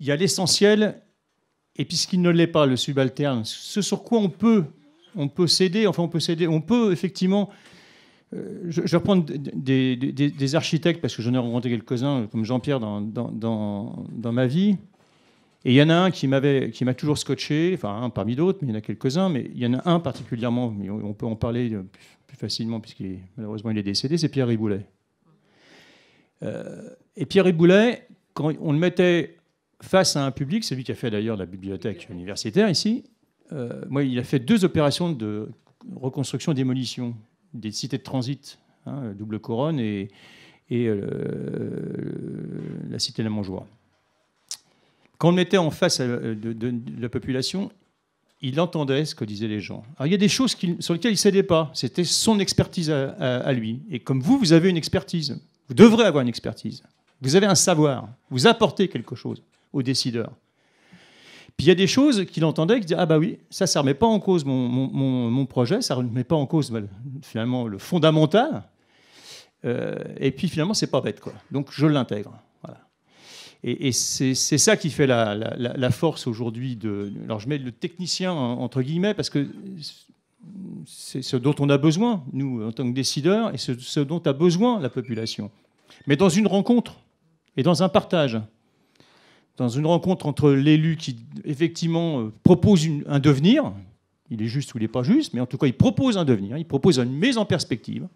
il y a l'essentiel et puis ce qui ne l'est pas, le subalterne. Ce sur quoi on peut céder, on peut effectivement... je vais reprendre des architectes, parce que j'en ai rencontré quelques-uns, comme Jean-Pierre, dans ma vie. Et il y en a un qui m'a toujours scotché, enfin un parmi d'autres, mais il y en a quelques-uns, mais il y en a un particulièrement, mais on peut en parler plus facilement, puisqu'il malheureusement il est décédé, c'est Pierre Riboulet. Et Pierre Riboulet, quand on le mettait face à un public, c'est lui qui a fait d'ailleurs la bibliothèque universitaire ici, moi, il a fait 2 opérations de reconstruction-démolition des cités de transit, Double Couronne et la cité de la Montjoie. Quand on le mettait en face de la population, il entendait ce que disaient les gens. Alors, il y a des choses sur lesquelles il ne cédait pas. C'était son expertise à lui. Et comme vous avez une expertise. Vous devrez avoir une expertise. Vous avez un savoir. Vous apportez quelque chose aux décideurs. Puis il y a des choses qu'il entendait, qu'il disait « Ah bah oui, ça ne remet pas en cause mon projet, ça ne remet pas en cause finalement le fondamental. Et puis finalement, c'est pas bête, quoi. Donc je l'intègre. » Voilà. Et c'est ça qui fait la force aujourd'hui de... Alors je mets le technicien entre guillemets, parce que c'est ce dont on a besoin, nous, en tant que décideurs, et ce dont a besoin la population. Mais dans une rencontre et dans un partage. Dans une rencontre entre l'élu qui, effectivement, propose un devenir, il est juste ou il n'est pas juste, mais en tout cas, il propose un devenir, il propose une mise en perspective.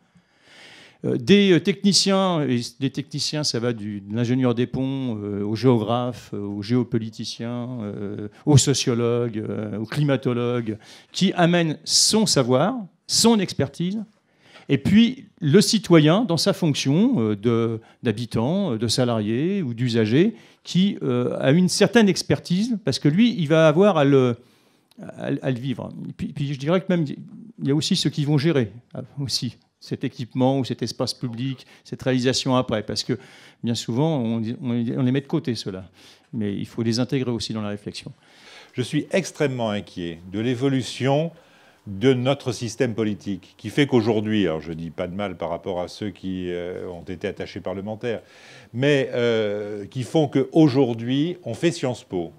Des techniciens, et des techniciens, ça va de l'ingénieur des ponts au géographe, au géopoliticien, au sociologue, au climatologue, qui amènent son savoir, son expertise, et puis le citoyen, dans sa fonction d'habitant, de salarié ou d'usager, qui a une certaine expertise, parce que lui, il va avoir à le vivre. Puis je dirais que même, il y a aussi ceux qui vont gérer aussi cet équipement ou cet espace public, cette réalisation après, parce que bien souvent, on les met de côté, ceux-là. Mais il faut les intégrer aussi dans la réflexion. Je suis extrêmement inquiet de l'évolution de notre système politique, qui fait qu'aujourd'hui, alors je ne dis pas de mal par rapport à ceux qui ont été attachés parlementaires, mais qui font qu'aujourd'hui, on fait Sciences Po,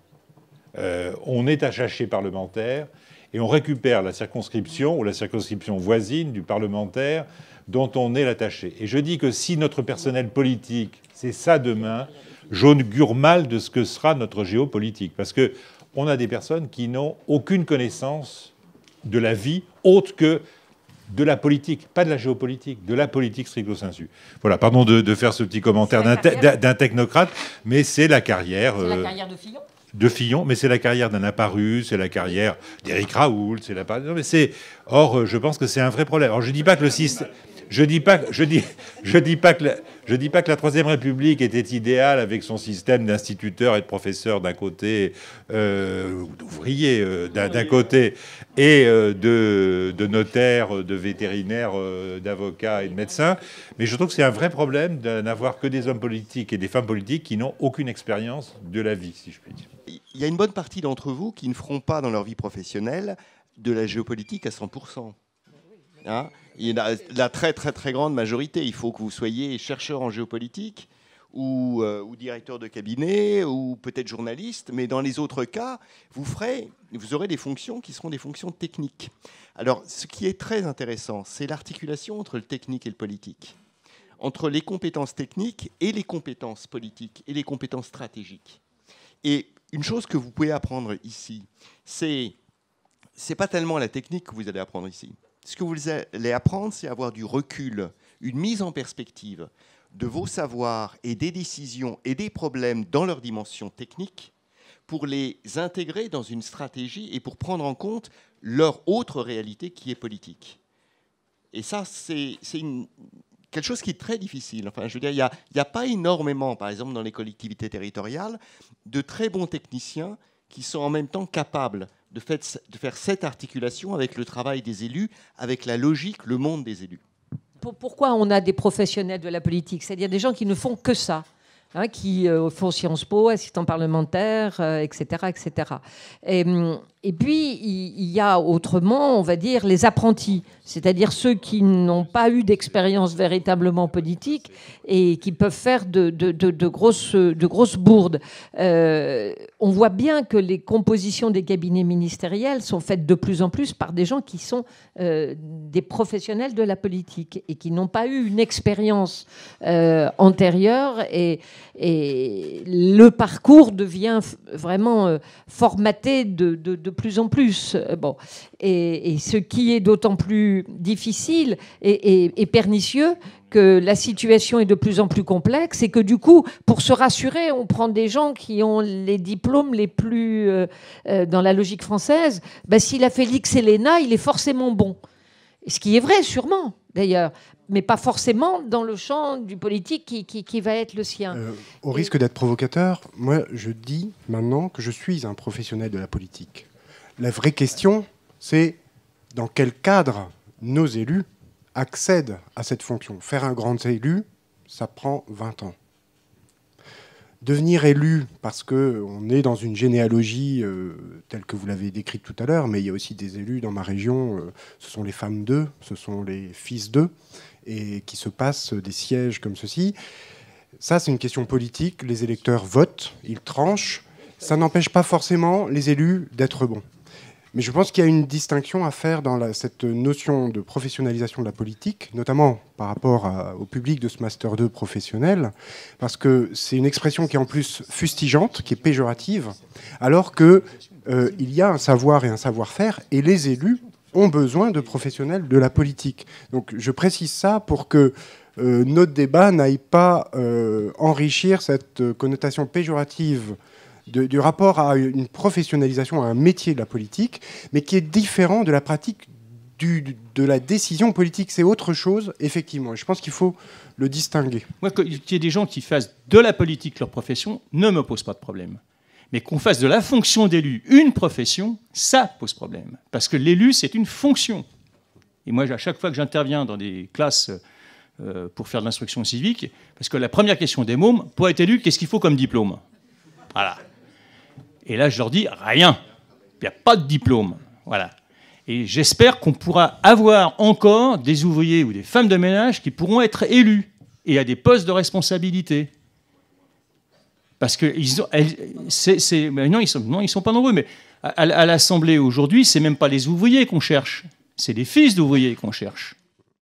on est attaché parlementaire, et on récupère la circonscription ou la circonscription voisine du parlementaire dont on est l'attaché. Et je dis que si notre personnel politique, c'est ça demain, j'augure mal de ce que sera notre géopolitique. Parce qu'on a des personnes qui n'ont aucune connaissance de la vie autre que de la politique, pas de la géopolitique, de la politique stricto sensu. Voilà, pardon de faire ce petit commentaire d'un technocrate, mais c'est la carrière... C'est la carrière de Fillon. De Fillon, mais c'est la carrière d'un apparu, c'est la carrière d'Éric Raoult, c'est la... Non, mais c'est... Or, je pense que c'est un vrai problème. Alors, je dis pas que le système... Je dis pas que la Troisième République était idéale avec son système d'instituteurs et de professeurs d'un côté, d'ouvriers d'un côté, et de notaires, de vétérinaires, d'avocats et de médecins. Mais je trouve que c'est un vrai problème de n'avoir que des hommes politiques et des femmes politiques qui n'ont aucune expérience de la vie, si je puis dire. Il y a une bonne partie d'entre vous qui ne feront pas dans leur vie professionnelle de la géopolitique à 100%. Hein, il y a la très très très grande majorité. Il faut que vous soyez chercheur en géopolitique ou directeur de cabinet ou peut-être journaliste, mais dans les autres cas, vous aurez des fonctions qui seront des fonctions techniques. Alors, ce qui est très intéressant, c'est l'articulation entre le technique et le politique, entre les compétences techniques et les compétences politiques et les compétences stratégiques. Et une chose que vous pouvez apprendre ici, c'est pas tellement la technique que vous allez apprendre ici. Ce que vous allez apprendre, c'est avoir du recul, une mise en perspective de vos savoirs et des décisions et des problèmes dans leur dimension technique pour les intégrer dans une stratégie et pour prendre en compte leur autre réalité qui est politique. Et ça, c'est quelque chose qui est très difficile. Enfin, je veux dire, il n'y a pas énormément, par exemple, dans les collectivités territoriales, de très bons techniciens qui sont en même temps capables de faire cette articulation avec le travail des élus, avec la logique, le monde des élus. Pourquoi on a des professionnels de la politique? C'est-à-dire des gens qui ne font que ça, qui font Sciences Po, assistants parlementaires, etc. etc. Et puis, il y a autrement, on va dire, les apprentis, c'est-à-dire ceux qui n'ont pas eu d'expérience véritablement politique et qui peuvent faire de grosses bourdes. On voit bien que les compositions des cabinets ministériels sont faites de plus en plus par des gens qui sont des professionnels de la politique et qui n'ont pas eu une expérience antérieure, et le parcours devient vraiment formaté de plus en plus. Bon. Et ce qui est d'autant plus difficile et pernicieux que la situation est de plus en plus complexe et que du coup, pour se rassurer, on prend des gens qui ont les diplômes les plus... dans la logique française, s'il a fait l'X et l'ENA, il est forcément bon. Ce qui est vrai, sûrement, d'ailleurs, mais pas forcément dans le champ du politique qui va être le sien. Au risque d'être provocateur, moi, je dis maintenant que je suis un professionnel de la politique. La vraie question, c'est dans quel cadre nos élus accèdent à cette fonction. Faire un grand élu, ça prend 20 ans. Devenir élu, parce qu'on est dans une généalogie telle que vous l'avez décrite tout à l'heure, mais il y a aussi des élus dans ma région, ce sont les femmes d'eux, ce sont les fils d'eux, et qui se passent des sièges comme ceci. Ça, c'est une question politique. Les électeurs votent, ils tranchent. Ça n'empêche pas forcément les élus d'être bons. Mais je pense qu'il y a une distinction à faire dans cette notion de professionnalisation de la politique, notamment par rapport au public de ce Master 2 professionnel, parce que c'est une expression qui est en plus fustigeante, qui est péjorative, alors qu'il y a un savoir et un savoir-faire, et les élus ont besoin de professionnels de la politique. Donc je précise ça pour que notre débat n'aille pas enrichir cette connotation péjorative du rapport à une professionnalisation, à un métier de la politique, mais qui est différent de la pratique de la décision politique. C'est autre chose, effectivement. Et je pense qu'il faut le distinguer. Moi, qu'il y ait des gens qui fassent de la politique leur profession ne me pose pas de problème. Mais qu'on fasse de la fonction d'élu une profession, ça pose problème. Parce que l'élu, c'est une fonction. Et moi, à chaque fois que j'interviens dans des classes pour faire de l'instruction civique, parce que la première question des mômes, pour être élu, qu'est-ce qu'il faut comme diplôme? Voilà. Et là, je leur dis rien. Il n'y a pas de diplôme. Voilà. Et j'espère qu'on pourra avoir encore des ouvriers ou des femmes de ménage qui pourront être élus et à des postes de responsabilité. Parce que non, ils sont pas nombreux. Mais à l'Assemblée aujourd'hui, c'est même pas les ouvriers qu'on cherche. C'est les fils d'ouvriers qu'on cherche.